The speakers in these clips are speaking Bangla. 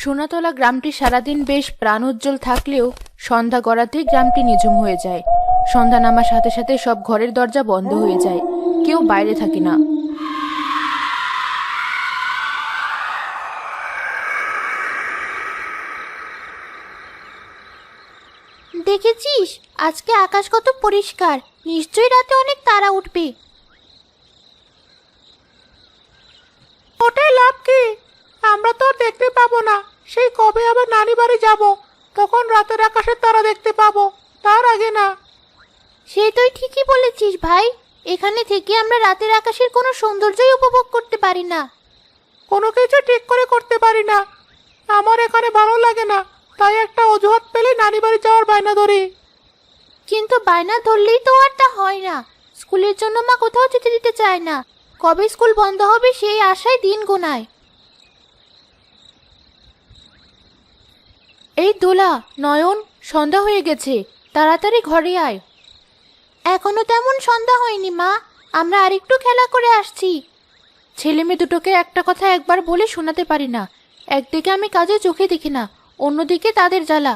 সোনাতলা গ্রামটি সারাদিন বেশ প্রাণোজ্জ্বল থাকলেও সন্ধ্যা গড়াতেই গ্রামটি নিঝুম হয়ে যায়। সন্ধ্যা নামার সাথে সাথে সব ঘরের দরজা বন্ধ হয়ে যায়, কেউ বাইরে থাকে না। দেখেছিস আজকে আকাশ কত পরিষ্কার, নিশ্চয়ই রাতে অনেক তারা উঠবে। ওটাই লাভ কি? আমরা তো আর দেখতে পাবো না। সেই কবে আবার নানি বাড়ি যাব, তখন রাতের আকাশের তারা দেখতে পাবো, তার আগে না। সে তুই ঠিকই বলেছিস ভাই, এখানে থেকে আমরা রাতের আকাশের কোনো সৌন্দর্যই উপভোগ করতে পারি না। কোনো কিছু ঠিক করে করতে পারি না। আমার এখানে ভালো লাগে না, তাই একটা অজুহাত পেলে নানি বাড়ি যাওয়ার বায়না ধরি। কিন্তু বায়না ধরলেই তো আর তা হয় না। স্কুলের জন্য মা কোথাও যেতে দিতে চায় না। কবে স্কুল বন্ধ হবে সেই আশায় দিন গোনায়। এই দোলা, নয়ন, সন্ধ্যা হয়ে গেছে, তাড়াতাড়ি ঘরে আয়। এখনো তেমন সন্ধ্যা হয়নি মা, আমরা আরেকটু খেলা করে আসছি। ছেলে মেয়ে দুটোকে একটা কথা একবার বলে শোনাতে পারি না। একদিকে আমি কাজে চোখে দেখি না, অন্যদিকে তাদের জ্বালা।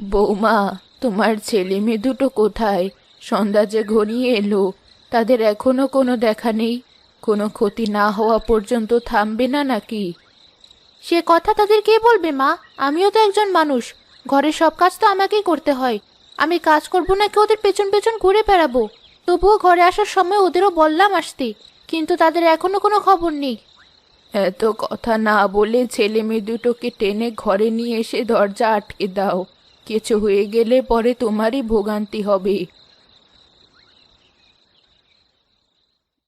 বৌমা, তোমার ছেলে মেয়ে দুটো কোথায়? সন্ধ্যা যে ঘনিয়ে এলো, তাদের এখনো কোনো দেখা নেই। কোনো ক্ষতি না হওয়া পর্যন্ত থামবে না নাকি? সে কথা তাদের কে বলবে মা? আমিও তো একজন মানুষ, ঘরের সব কাজ তো আমাকেই করতে হয়। আমি কাজ করবো নাকি ওদের পেছন পেছন ঘুরে বেড়াবো? তবুও ঘরে আসার সময় ওদেরও বললাম আসতে, কিন্তু তাদের এখনো কোনো খবর নেই। এত কথা না বলে ছেলে মেয়ে দুটোকে টেনে ঘরে নিয়ে এসে দরজা আটকে দাও। কিছু হয়ে গেলে পরে তোমারই ভোগান্তি হবে।